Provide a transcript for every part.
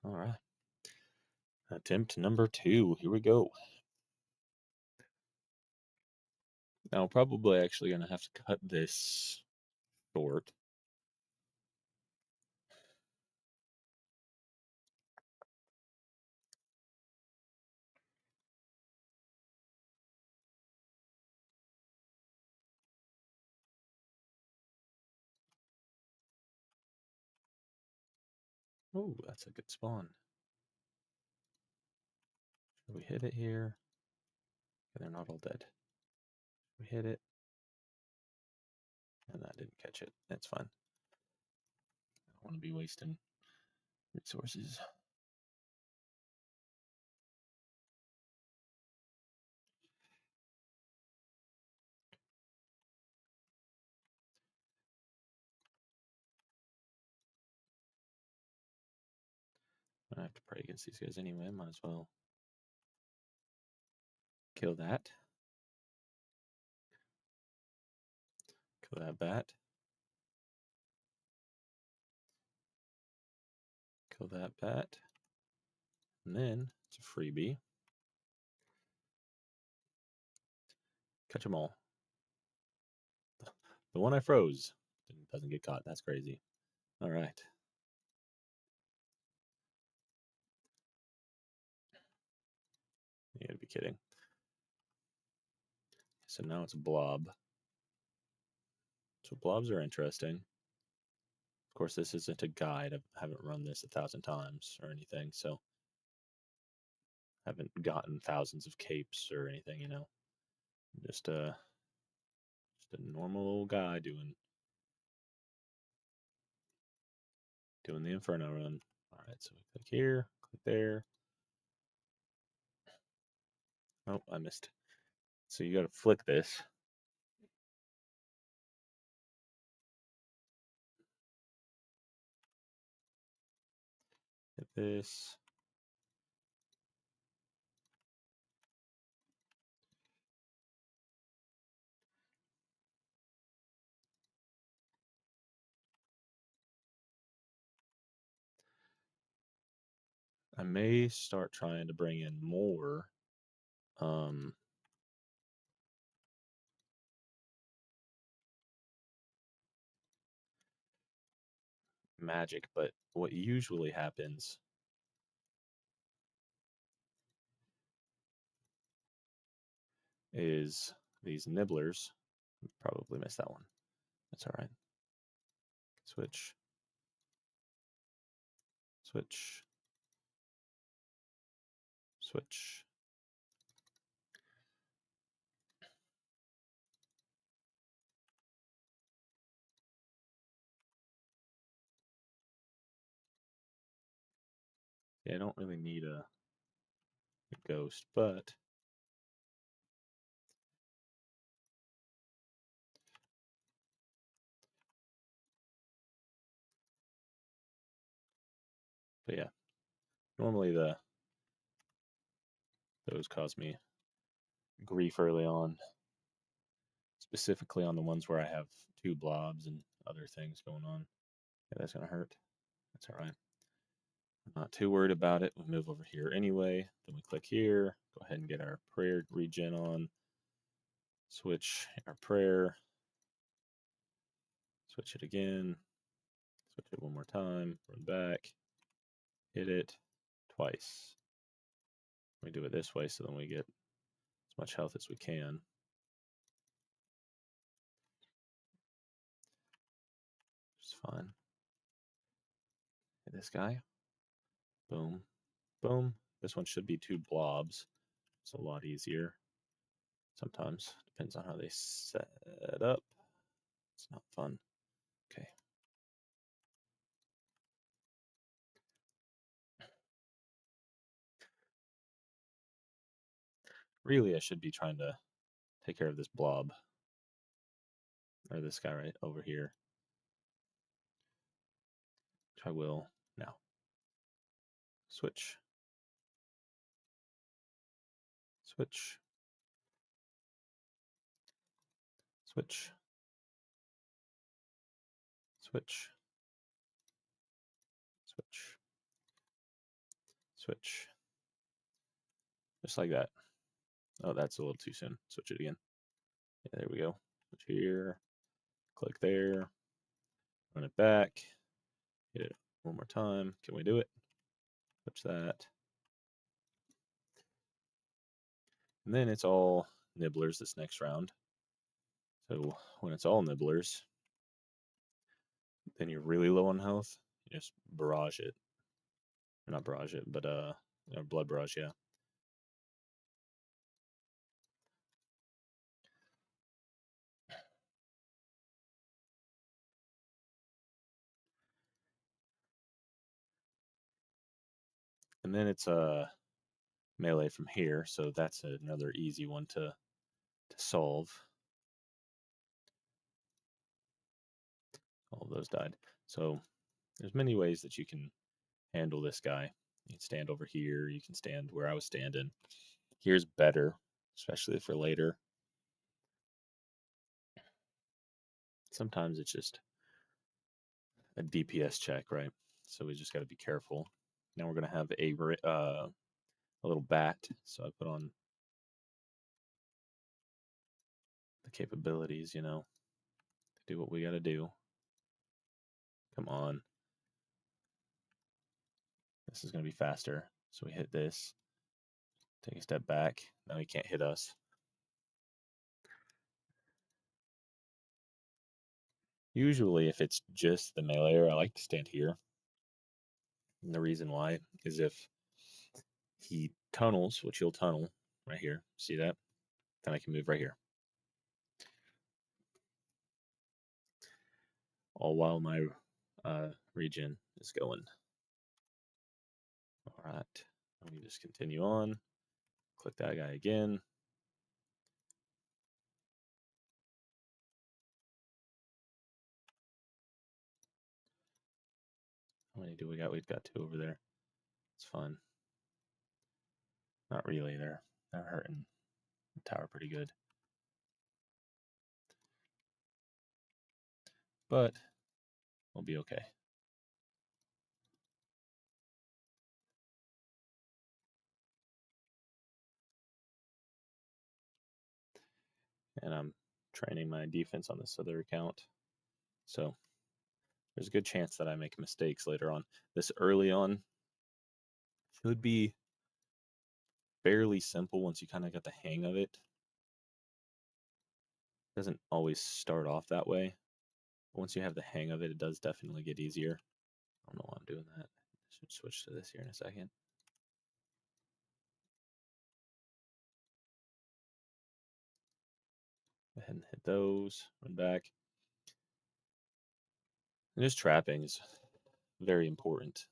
All right. Attempt number 2. Here we go. Now, probably actually going to have to cut this short. Oh, that's a good spawn. Should we hit it here? They're not all dead. We hit it. And that didn't catch it. That's fine. I don't want to be wasting resources. I have to pray against these guys anyway. Might as well kill that. Kill that bat. Kill that bat. And then it's a freebie. Catch them all. The one I froze doesn't get caught. That's crazy. All right. You gotta be kidding. So now it's a blob. So blobs are interesting. Of course, this isn't a guide. I haven't run this 1,000 times or anything, so I haven't gotten thousands of capes or anything, you know. Just a normal old guy doing the Inferno run. All right, so we click here, click there. Oh, I missed. So you got to flick this. Hit this. I may start trying to bring in more magic, but what usually happens is these nibblers. Probably missed that one. That's all right. Switch. Switch. Switch. Yeah, I don't really need a ghost, but yeah, normally those cause me grief early on, specifically on the ones where I have 2 blobs and other things going on. Yeah, that's gonna hurt. That's all right. I'm not too worried about it. We move over here anyway. Then we click here. Go ahead and get our prayer regen on. Switch our prayer. Switch it again. Switch it one more time. Run back. Hit it twice. We do it this way so then we get as much health as we can. Just fine. Hit this guy. Boom. Boom. This one should be 2 blobs. It's a lot easier. Sometimes. Depends on how they set up. It's not fun. Okay. Really, I should be trying to take care of this blob. Or this guy right over here. Which I will now. Switch. Switch. Switch. Switch. Switch. Switch. Just like that. Oh, that's a little too soon. Switch it again. Yeah, there we go. Switch here. Click there. Run it back. Hit it one more time. Can we do it? Switch that. And then it's all nibblers this next round. So when it's all nibblers, then you're really low on health. You just barrage it. Or not barrage it, but blood barrage, yeah. And then it's melee from here, so that's another easy one to solve. All of those died. So there's many ways that you can handle this guy. You can stand over here. You can stand where I was standing. Here's better, especially for later. Sometimes it's just a DPS check, right? So we just got to be careful. Now we're going to have a little bat. So I put on the capabilities, to do what we got to do. Come on. This is going to be faster. So we hit this. Take a step back. Now he can't hit us. Usually, if it's just the meleeer, I like to stand here. And the reason why is if he tunnels, which he'll tunnel right here. See that? Then I can move right here. All while my regen is going. All right. Let me just continue on. Click that guy again. How many do we got? We've got 2 over there. It's fun. Not really. They're hurting the tower pretty good. But we'll be okay. And I'm training my defense on this other account. So there's a good chance that I make mistakes later on. This early on should be fairly simple once you kind of got the hang of it. Doesn't always start off that way. But once you have the hang of it, it does definitely get easier. I don't know why I'm doing that. I should switch to this here in a second. Go ahead and hit those, run back. And just trapping is very important.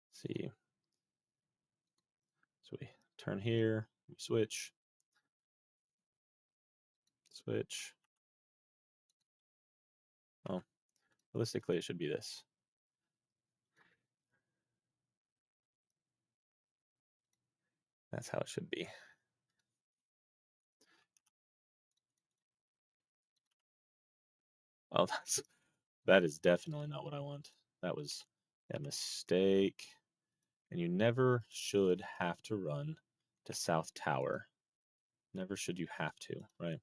Let's see. So we turn here, we switch, switch. Oh, realistically, it should be this. That's how it should be. Oh, that is definitely not what I want. That was a mistake. And you never should have to run to South Tower. Never should you have to, right?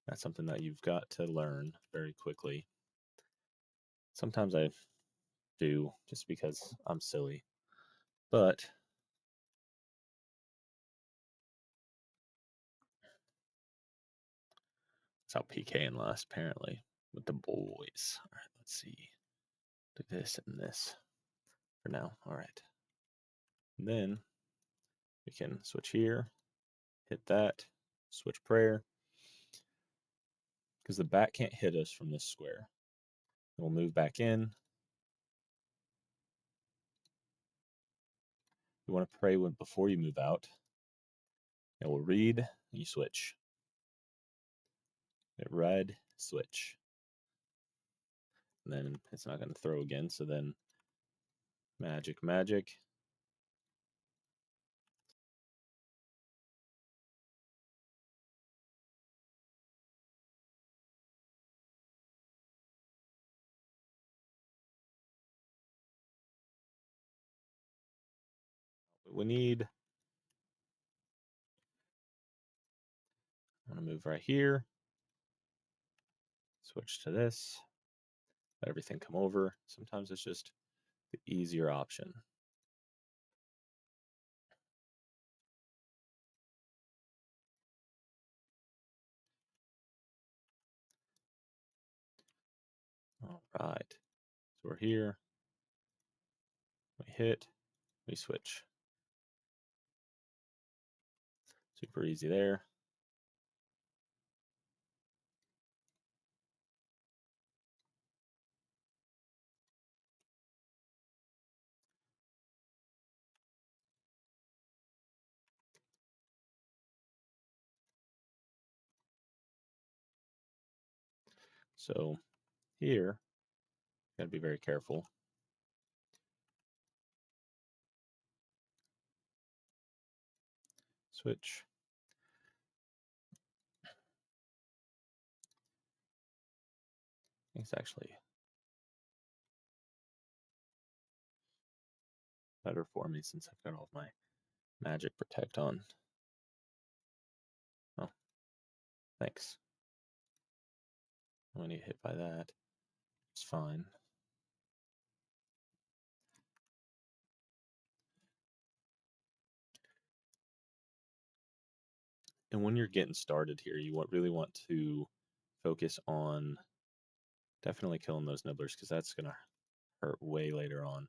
That's something that you've got to learn very quickly. Sometimes I do just because I'm silly. But that's how PKing last, apparently, with the boys. All right, let's see. Do this and this for now. All right. And then we can switch here, hit that, switch prayer. Because the bat can't hit us from this square. We'll move back in. You want to pray before you move out. It will read, and you switch. It read, switch. And then it's not going to throw again, so then magic, magic. we need. I'm going to move right here. Switch to this. Let everything come over. Sometimes it's just the easier option. All right. So we're here. We hit. We switch. Super easy there. So here, gotta be very careful. Switch. It's actually better for me since I've got all of my magic protect on. Oh, thanks. When you hit by that, it's fine. And when you're getting started here, you really want to focus on definitely killing those nibblers because that's going to hurt way later on.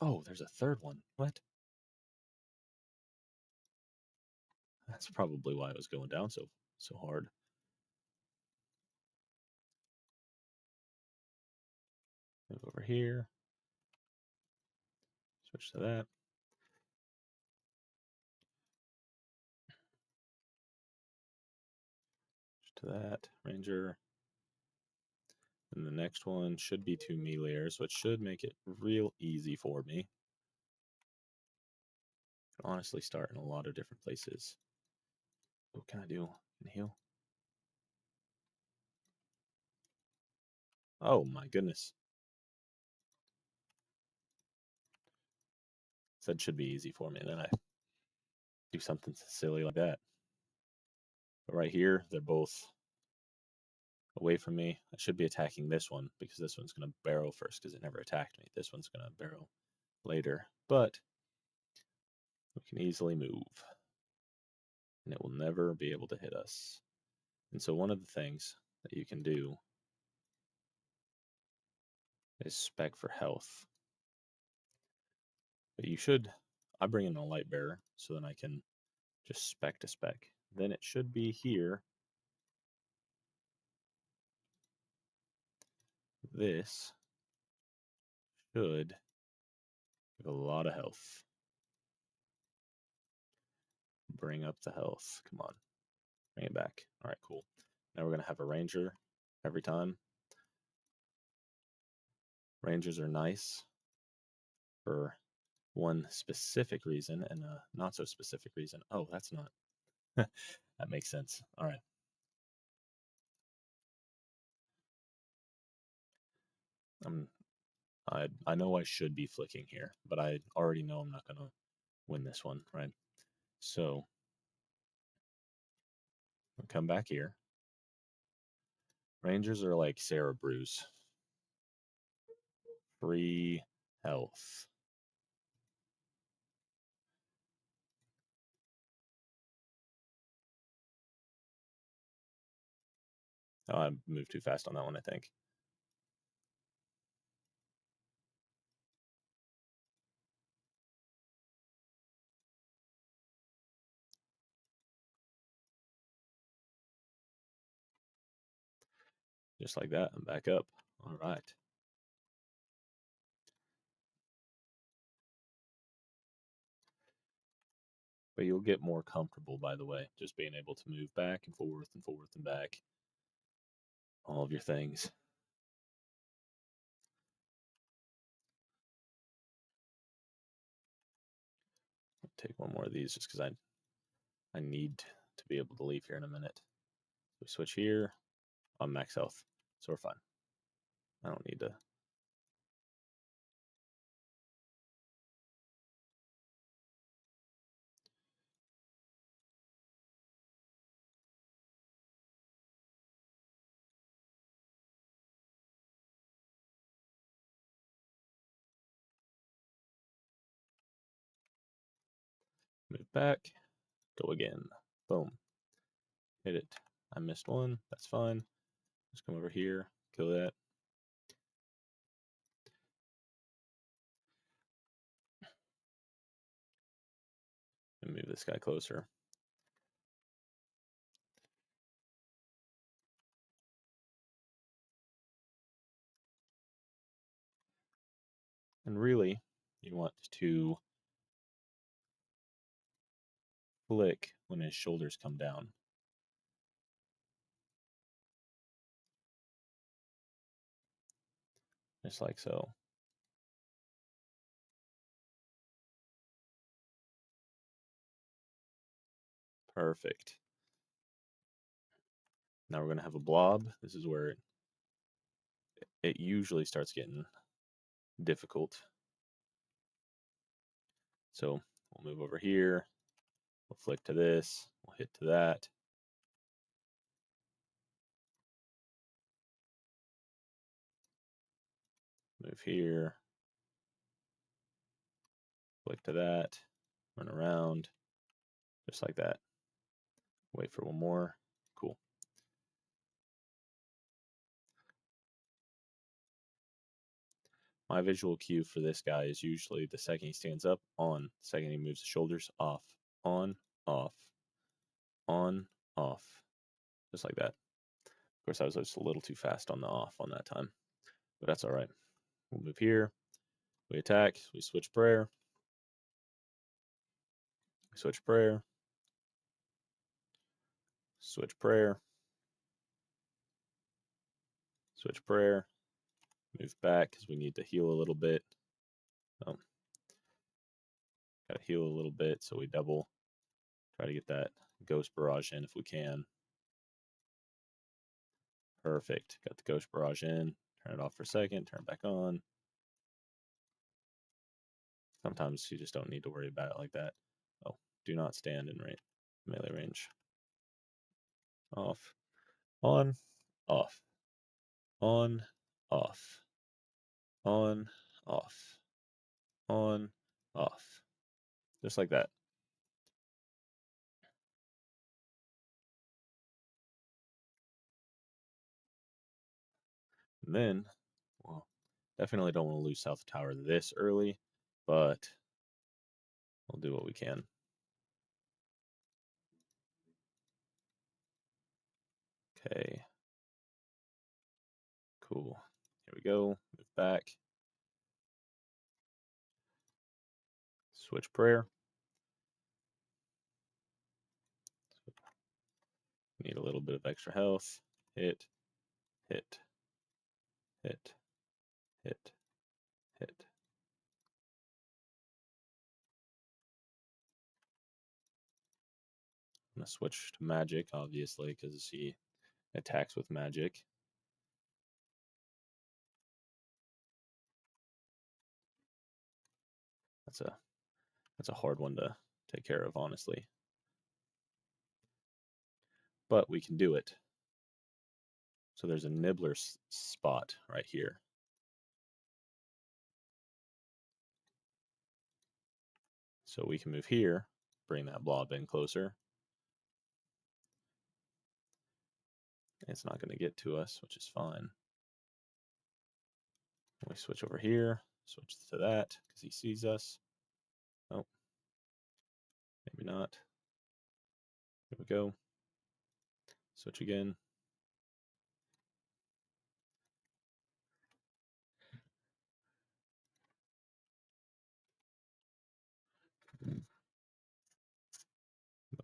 Oh, there's a third one. What? That's probably why it was going down so hard. Move over here. Switch to that. Switch to that. Ranger. And the next one should be 2 melee, so it should make it real easy for me. Honestly, start in a lot of different places. What can I do? Can I heal? Oh my goodness. That should be easy for me. And then I do something silly like that. But right here, they're both away from me. I should be attacking this one because this one's going to barrel first because it never attacked me. This one's going to barrel later. But we can easily move. And it will never be able to hit us. And so one of the things that you can do is spec for health. But you should, I bring in a light bearer so then I can just spec to spec. Then it should be here. This should give a lot of health. Bring up the health. Come on. Bring it back. All right, cool. Now we're going to have a ranger every time. Rangers are nice for one specific reason and a not so specific reason. Oh, that's not. That makes sense. All right. I know I should be flicking here, but I already know I'm not going to win this one, right? So I'll come back here. Rangers are like Sarah Brews. Free health. Oh, I moved too fast on that one, I think. Just like that, I'm back up. All right. But you'll get more comfortable, by the way, just being able to move back and forth and forth and back. All of your things. I'll take one more of these just because I need to be able to leave here in a minute. We switch here. I'm max health, so we're fine. I don't need to. Move back. Go again. Boom. Hit it. I missed one. That's fine. Just come over here. Kill that. And move this guy closer. And really, you want to flick when his shoulders come down. Just like so. Perfect. Now we're going to have a blob. This is where it usually starts getting difficult. So we'll move over here. We'll flick to this. We'll hit to that. Move here. Flick to that. Run around. Just like that. Wait for one more. Cool. My visual cue for this guy is usually the second he stands up, on. The second he moves the shoulders, off. On, off. On, off. Just like that. Of course, I was just a little too fast on the off on that time. But that's all right. We'll move here. We attack. We switch prayer. We switch prayer. Switch prayer. Switch prayer. Move back because we need to heal a little bit. Got to heal a little bit, so we double. Try to get that ghost barrage in if we can. Perfect. Got the ghost barrage in. Turn it off for a second. Turn it back on. Sometimes you just don't need to worry about it like that. Oh, do not stand in melee range. Off. On. Off. On. Off. On. Off. On. Off. Just like that. And then, well, definitely don't want to lose South Tower this early, but we'll do what we can. Okay. Cool. Here we go. Move back. Switch prayer. Need a little bit of extra health. Hit. Hit. Hit. Hit. Hit. I'm going to switch to magic, obviously, because he attacks with magic. That's a hard one to take care of, honestly. But we can do it. So there's a nibbler spot right here. So we can move here, bring that blob in closer. It's not going to get to us, which is fine. We switch over here, switch to that because he sees us. Oh, maybe not. Here we go. Switch again. The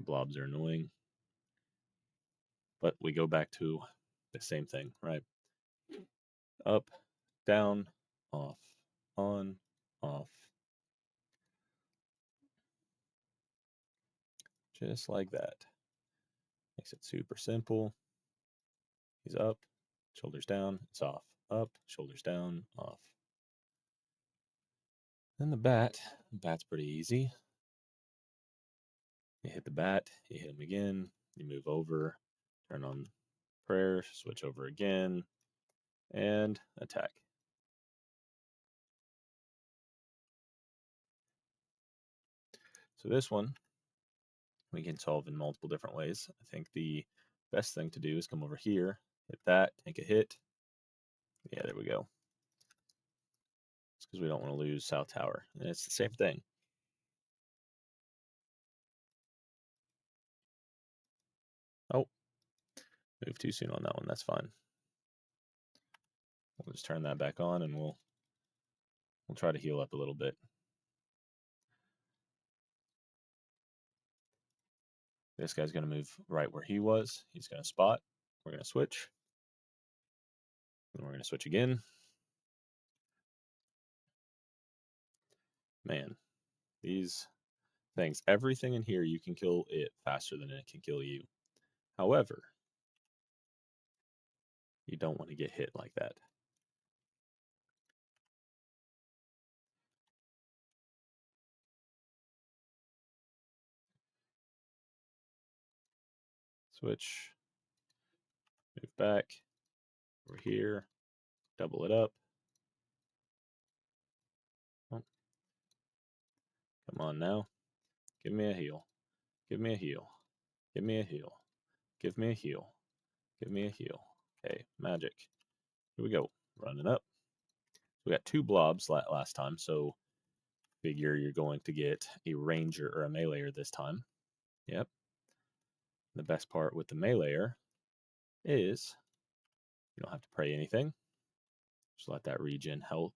blobs are annoying. But we go back to the same thing, right? Up, down, off, on, off. Just like that. Makes it super simple. He's up, shoulders down, it's off. Up, shoulders down, off. Then the bat's pretty easy. You hit the bat, you hit him again, you move over, turn on prayer, switch over again, and attack. So this one we can solve in multiple different ways. I think the best thing to do is come over here, hit that, take a hit. Yeah, there we go. It's because we don't want to lose South Tower. And it's the same thing. Oh, move too soon on that one. That's fine. We'll just turn that back on and we'll try to heal up a little bit. This guy's going to move right where he was. He's going to spot. We're going to switch. And we're going to switch again. Man, these things, everything in here, you can kill it faster than it can kill you. However, you don't want to get hit like that. Switch, move back, over here, double it up. Oh, come on now. Give me a heal. Give me a heal. Give me a heal. Give me a heal. Give me a heal. Okay, magic. Here we go. Running up. We got 2 blobs last time, so figure you're going to get a ranger or a meleeer this time. Yep. The best part with the meleeer is you don't have to pray anything. Just let that regen help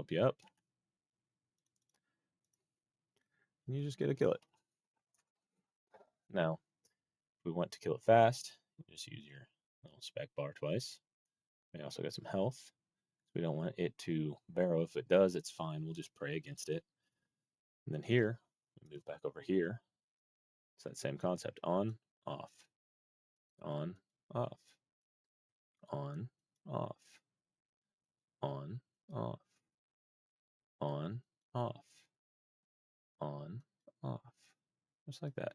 you up. And you just get to kill it. Now, if we want to kill it fast, you just use your little spec bar twice. We also got some health. We don't want it to barrow. If it does, it's fine. We'll just pray against it. And then here, we move back over here. It's that same concept. On, off. On, off. On, off. On, off. On, off. On, off. Just like that.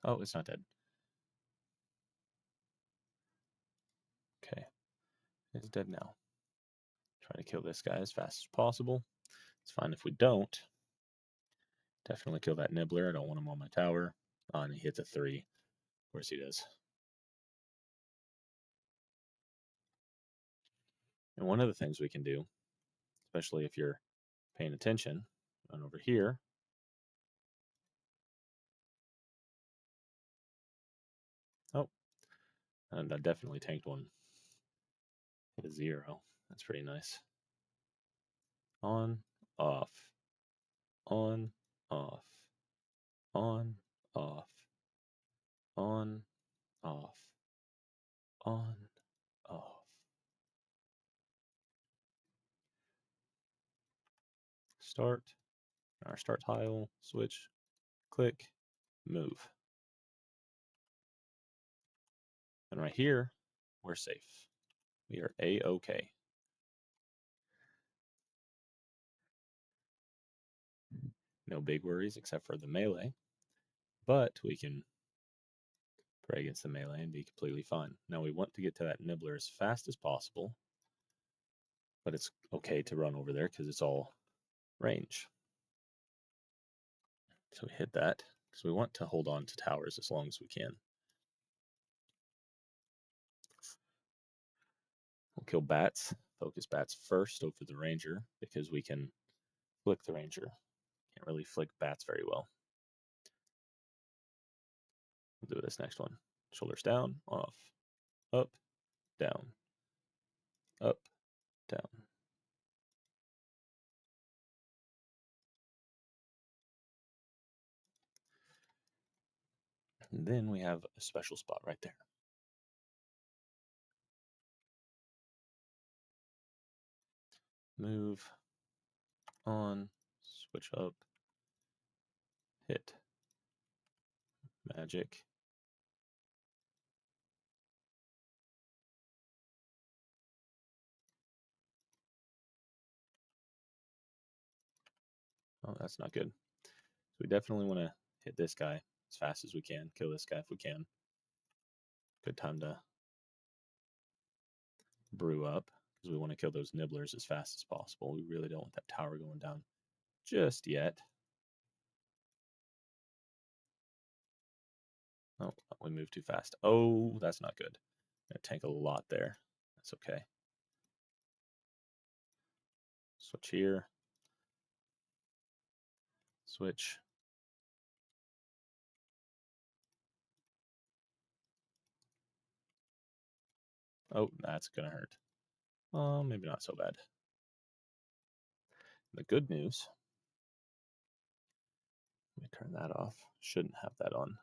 Oh, it's not dead. Okay. It's dead now. Try to kill this guy as fast as possible. It's fine if we don't. Definitely kill that nibbler. I don't want him on my tower. Oh, and he hits a 3. Of course he does. And one of the things we can do, especially if you're paying attention, run over here. Oh, and I definitely tanked one. Hit a 0. That's pretty nice. On, off. On, off. On, off. On, off. On, off. Start. Our start tile. Switch. Click. Move. And right here, we're safe. We are A-OK. No big worries except for the melee. But we can pray against the melee and be completely fine. Now we want to get to that nibbler as fast as possible. But it's okay to run over there because it's all range. So we hit that because we want to hold on to towers as long as we can. We'll kill bats. Focus bats first over the ranger because we can flick the ranger. Can't really flick bats very well. We'll do this next one. Shoulders down, off, up, down, up, down. And then we have a special spot right there. Move on, switch up, hit magic. Oh, that's not good. So we definitely want to hit this guy as fast as we can, kill this guy if we can. Good time to brew up because we want to kill those nibblers as fast as possible. We really don't want that tower going down just yet. Oh, we moved too fast. Oh, that's not good. Gonna tank a lot there. That's okay. Switch here. Switch. Oh, that's gonna hurt. Maybe not so bad. The good news, let me turn that off. Shouldn't have that on.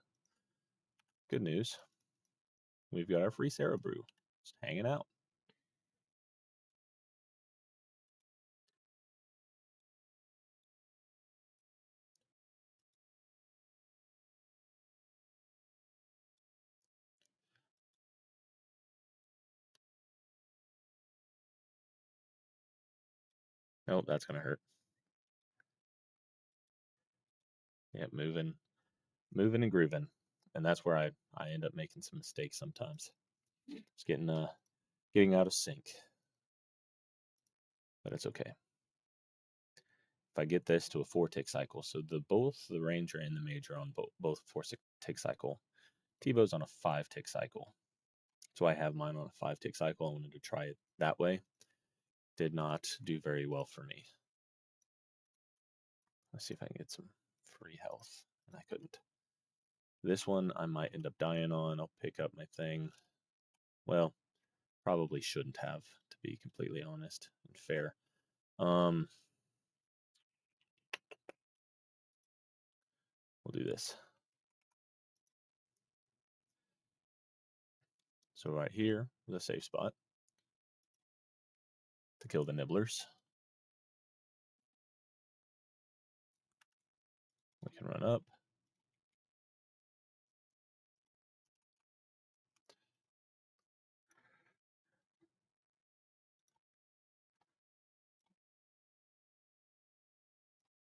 Good news, we've got our free Sarah brew. Just hanging out. Nope, that's gonna hurt. Yeah, moving and grooving. And that's where I end up making some mistakes sometimes. It's getting out of sync. But it's okay. If I get this to a 4-tick cycle, so both the ranger and the mage are on both 4-tick cycle. Tebow's on a 5-tick cycle. So I have mine on a 5-tick cycle. I wanted to try it that way. Did not do very well for me. Let's see if I can get some free health. And I couldn't. This one I might end up dying on. I'll pick up my thing. Well, probably shouldn't have, to be completely honest and fair. We'll do this. So right here is a safe spot to kill the nibblers. We can run up.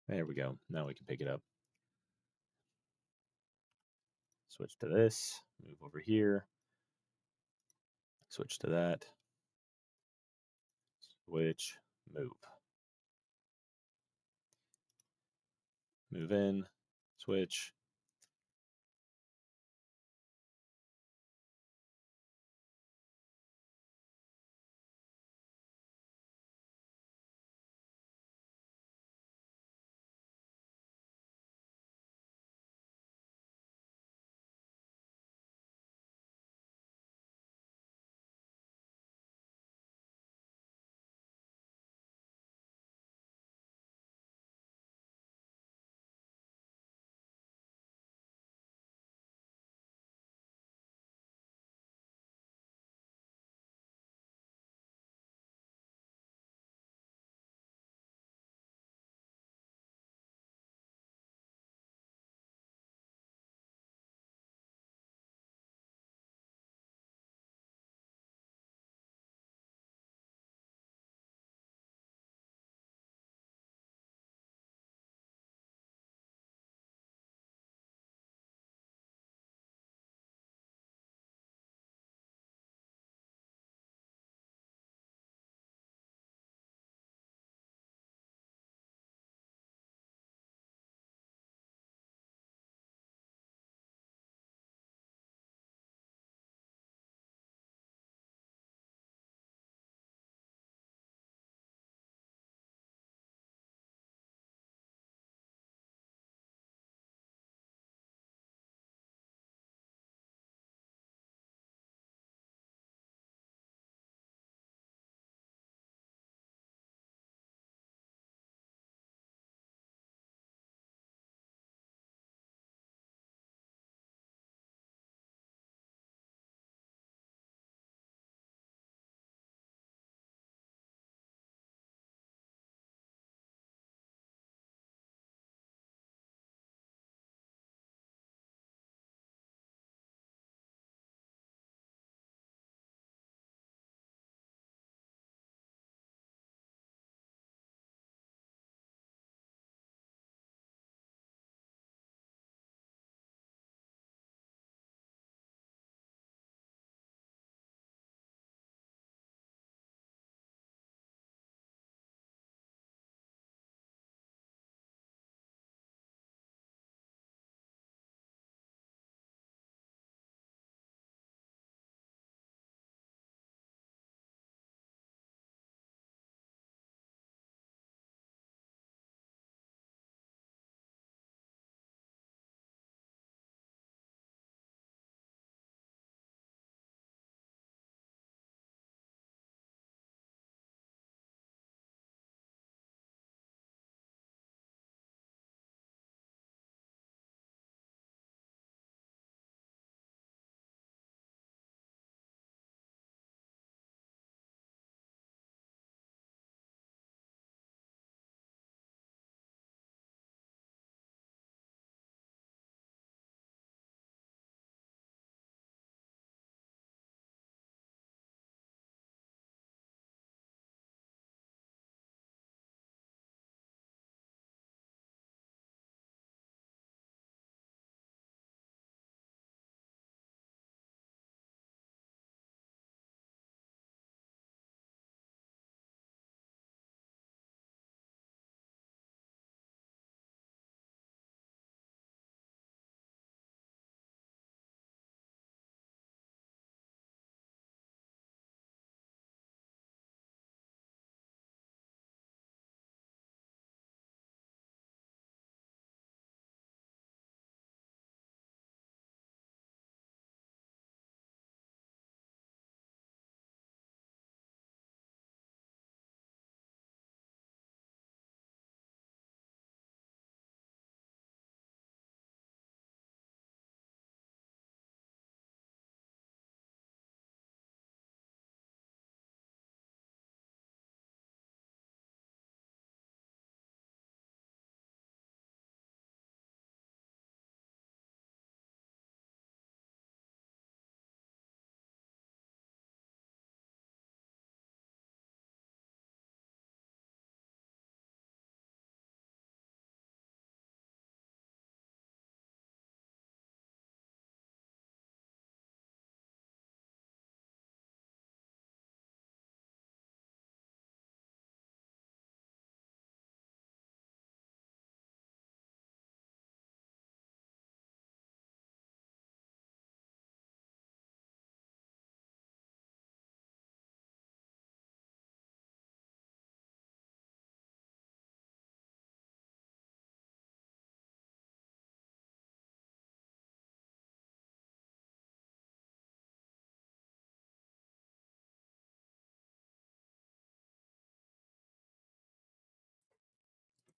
There we go. Now we can pick it up. Switch to this. Move over here. Switch to that. Switch. Move. Move in. Switch.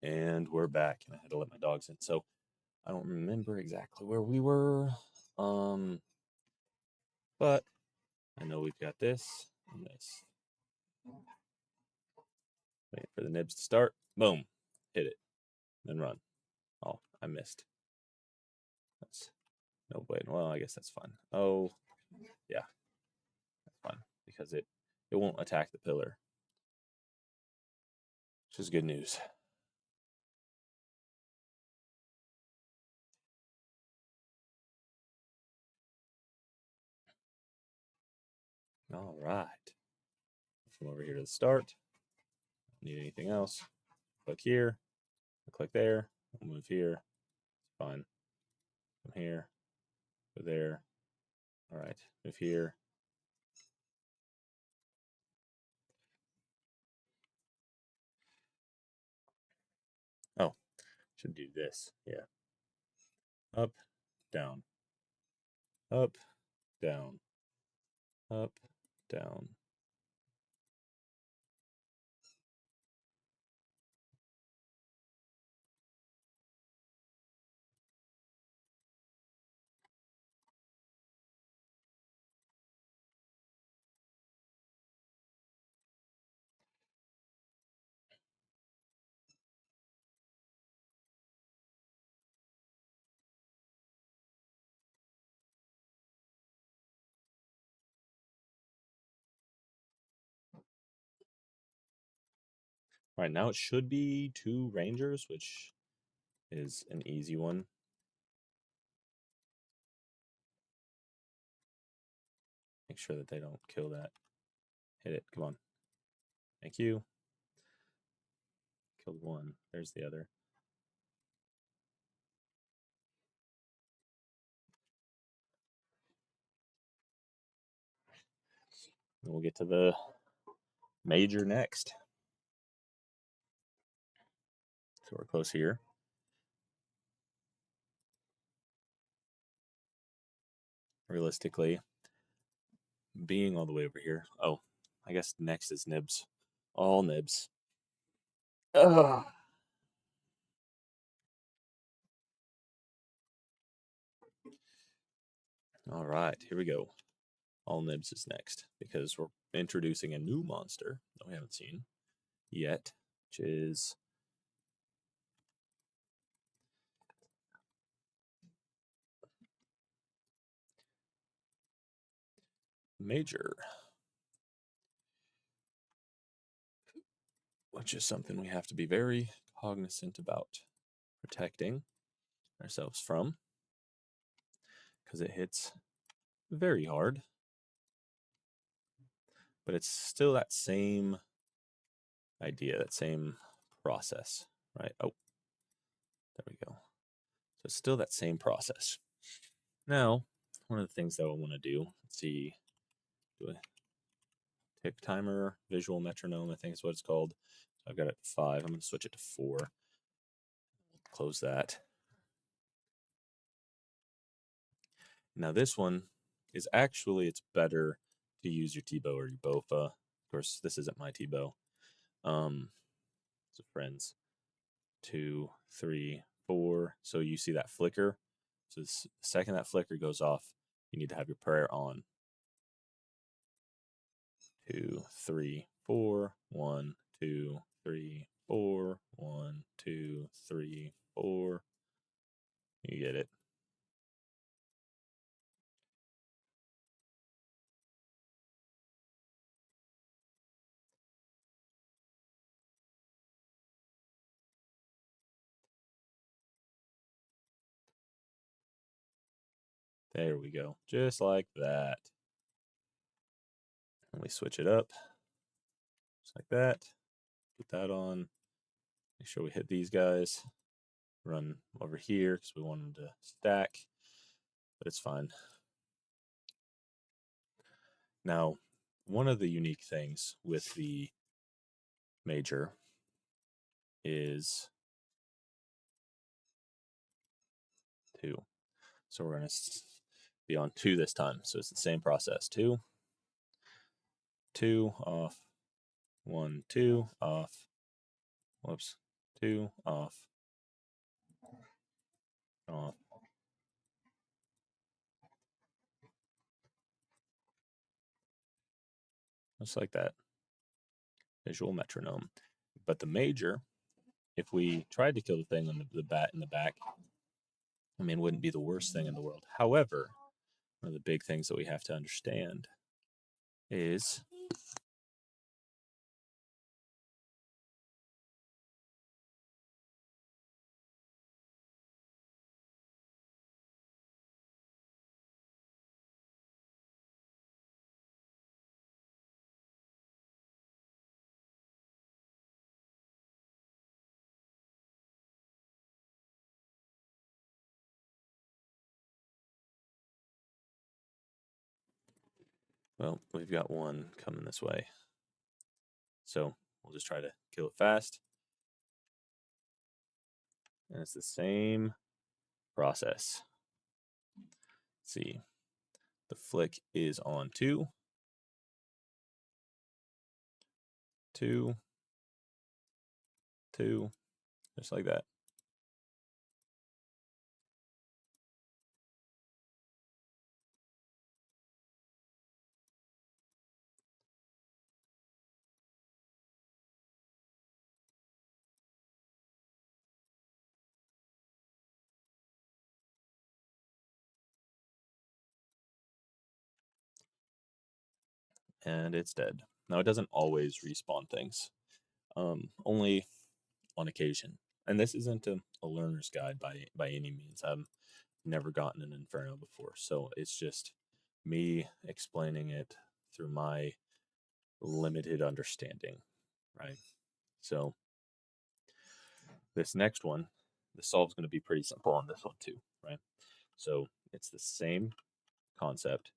And we're back, and I had to let my dogs in, so I don't remember exactly where we were. But I know we've got this and this. Waiting for the nibs to start. Boom. Hit it. Then run. Oh, I missed. That's no way. Well, I guess that's fine. Oh, yeah. That's fine because it won't attack the pillar, which is good news. All right. From over here to the start. Need anything else? Click here. Click there. We'll move here. It's fine. From here. Go there. All right. Move here. Oh, should do this. Yeah. Up, down. Up, down. Up, down. All right, now it should be 2 Rangers, which is an easy one. Make sure that they don't kill that. Hit it. Come on. Thank you. Killed one. There's the other. And we'll get to the major next. So we're close here. Realistically, being all the way over here. Oh, I guess next is nibs. All nibs. Ugh. All right, here we go. All nibs is next because we're introducing a new monster that we haven't seen yet, which is Major, which is something we have to be very cognizant about protecting ourselves from because it hits very hard. But it's still that same idea, that same process, right? Oh, there we go. So it's still that same process. Now, one of the things that I want to do, let's see, do a tick timer, visual metronome, I think is what it's called. So I've got it at 5. I'm going to switch it to 4. Close that. Now this one is actually, it's better to use your T-bow or your BOFA. Of course, this isn't my T-bow. So friends, 2, 3, 4. So you see that flicker. So the second that flicker goes off, you need to have your prayer on. 2, 3, 4. 1, 2, 3, 4. 1, 2, 3, 4. You get it. There we go. Just like that. And we switch it up. Just like that. Put that on. Make sure we hit these guys. Run over here because we want them to stack. But it's fine. Now, one of the unique things with the Major is 2. So we're going to be on 2 this time. So it's the same process. 2, 2, off, 1, 2, off, whoops, 2, off, off. Just like that. Visual metronome. But the major, if we tried to kill the thing on the bat in the back, I mean, wouldn't be the worst thing in the world. However, one of the big things that we have to understand is well, we've got one coming this way. So we'll just try to kill it fast. And it's the same process. Let's see. The flick is on 2. 2. 2. Just like that. And it's dead. Now, it doesn't always respawn things, only on occasion. And this isn't a learner's guide by any means. I've never gotten an Inferno before, so it's just me explaining it through my limited understanding, right? So this next one, the solve's going to be pretty simple on this one too, right? So it's the same concept.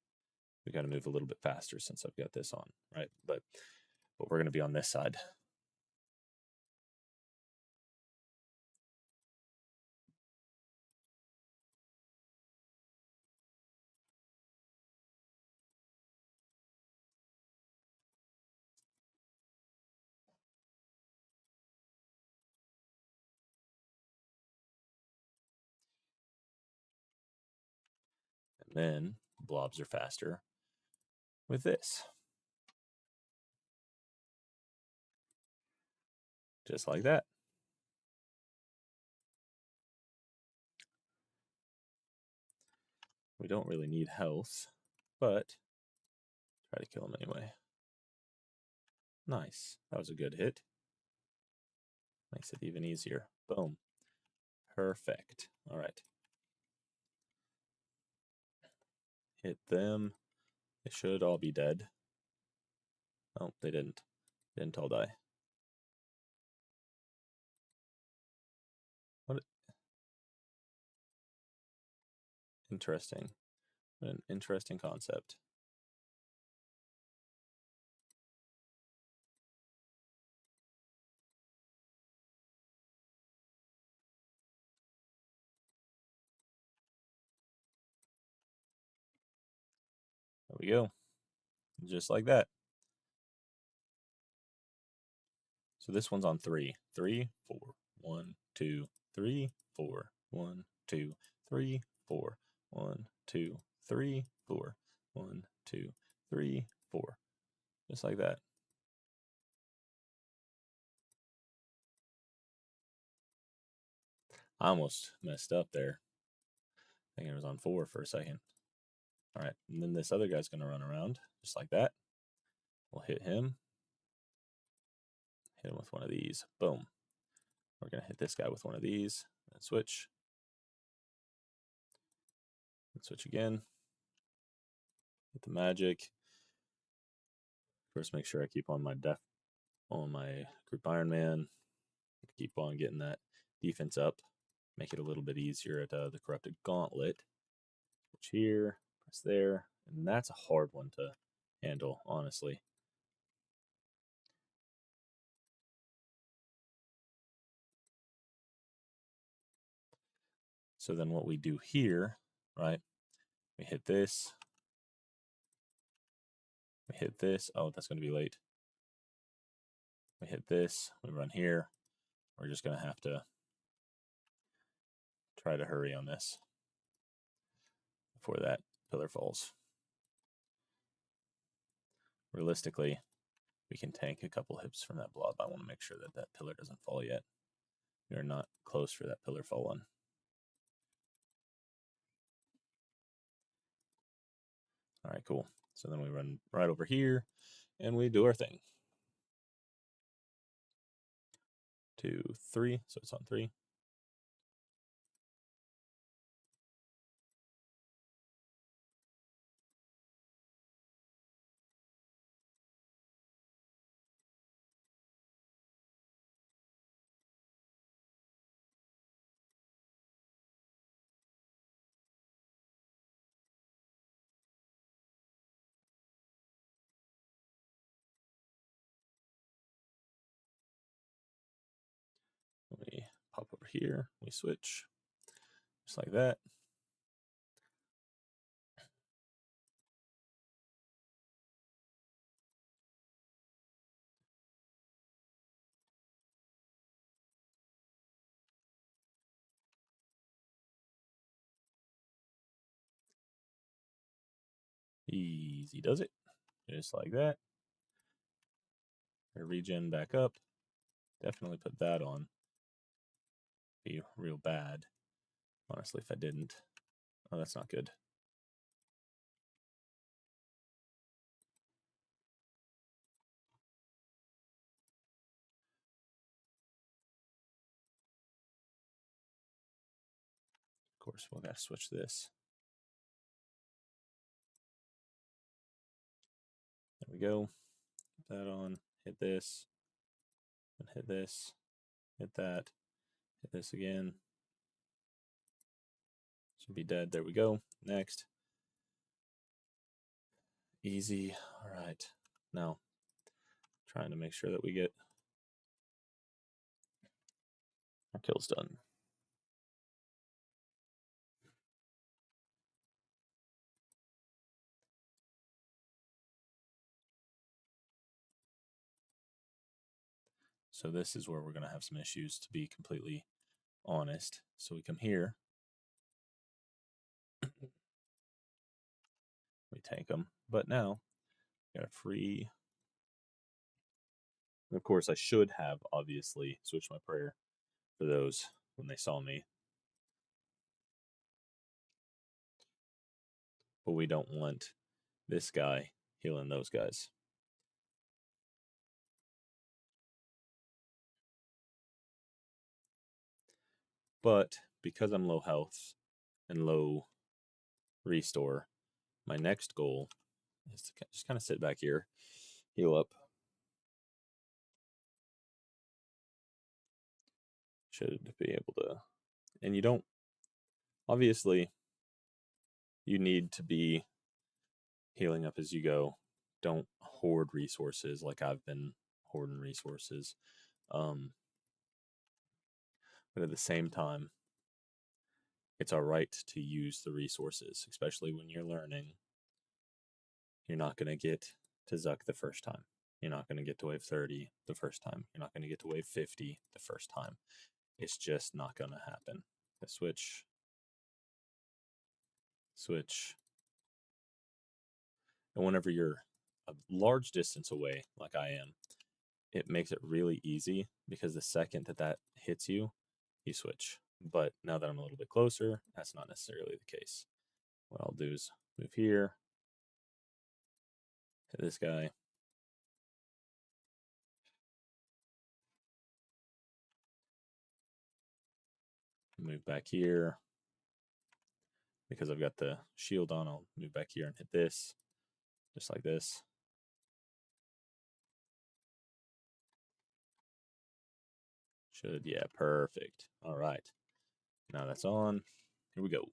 We got to move a little bit faster since I've got this on, right? But we're going to be on this side. And then blobs are faster with this. Just like that. We don't really need health, but try to kill him anyway. Nice. That was a good hit. Makes it even easier. Boom. Perfect. All right. Hit them. They should all be dead. Oh, they didn't. They didn't all die. What interesting. What an interesting concept. There we go. Just like that. So this one's on 3. 3, 4. 1, 2, 3, 4. 1, 2, 3, 4. 1, 2, 3, 4. 1, 2, 3, 4. Just like that. I almost messed up there. I think it was on 4 for a second. All right, and then this other guy's going to run around just like that. We'll hit him. Hit him with one of these. Boom. We're going to hit this guy with one of these. And switch. And switch again. Hit the magic. First, make sure I keep on my group Iron Man. Keep on getting that defense up. Make it a little bit easier at the corrupted gauntlet. Switch here. Press there. And that's a hard one to handle, honestly. So then what we do here, right? We hit this. We hit this. Oh, that's going to be late. We hit this. We run here. we're just going to have to try to hurry on this before that pillar falls. Realistically, we can tank a couple hits from that blob. I want to make sure that that pillar doesn't fall yet. We are not close for that pillar falling. All right, cool. So then we run right over here and we do our thing. 2, 3, so it's on 3. We pop over here, we switch, just like that. Easy does it, just like that. Regen back up. Definitely put that on. Be real bad, honestly, if I didn't. Oh, that's not good. Of course, we'll gotta switch this. There we go. Put that on. Hit this. And hit this. Hit that. Hit this again. Should be dead. There we go. Next. Easy. All right. Now, trying to make sure that we get our kills done. So this is where we're going to have some issues, to be completely honest. So we come here. We tank them. But now, got a free... Of course, I should have, obviously, switched my prayer for those when they saw me. But we don't want this guy healing those guys. But because I'm low health and low restore, my next goal is to just kind of sit back here, heal up. Should be able to, and you don't, obviously, you need to be healing up as you go. Don't hoard resources like I've been hoarding resources. But at the same time, it's all right to use the resources, especially when you're learning. You're not going to get to Zuck the first time. You're not going to get to wave 30 the first time. You're not going to get to wave 50 the first time. It's just not going to happen. The switch. And whenever you're a large distance away, like I am, it makes it really easy because the second that that hits you, you switch. But now that I'm a little bit closer, that's not necessarily the case. What I'll do is move here, hit this guy, move back here. Because I've got the shield on, I'll move back here and hit this, just like this. Should, yeah, perfect. All right. Now that's on. Here we go.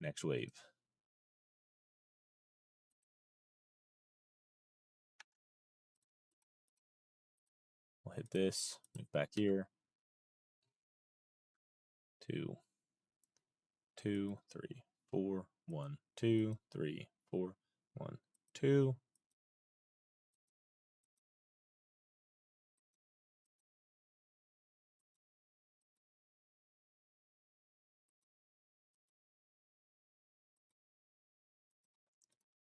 Next wave. We'll hit this, move back here. 2, 2, 3, 4, 1, 2, 3, 4, 1, 2.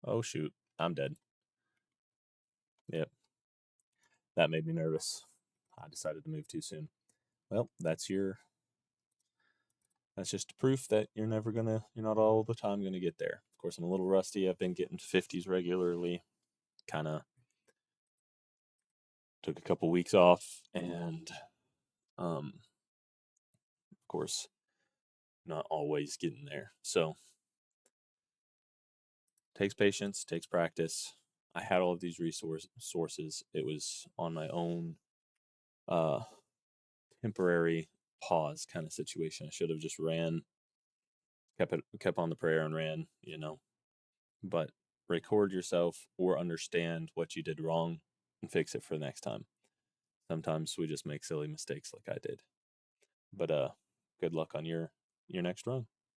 Oh, shoot. I'm dead. Yep. That made me nervous. I decided to move too soon. Well, that's just proof that you're not all the time gonna get there. Of course, I'm a little rusty. I've been getting 50s regularly. Kind of took a couple weeks off, and of course, not always getting there. So, takes patience, takes practice. I had all of these sources. It was on my own uh, temporary pause kind of situation. I should have just ran, kept on the prayer and ran, But record yourself or understand what you did wrong and fix it for the next time. Sometimes we just make silly mistakes like I did. But good luck on your next run.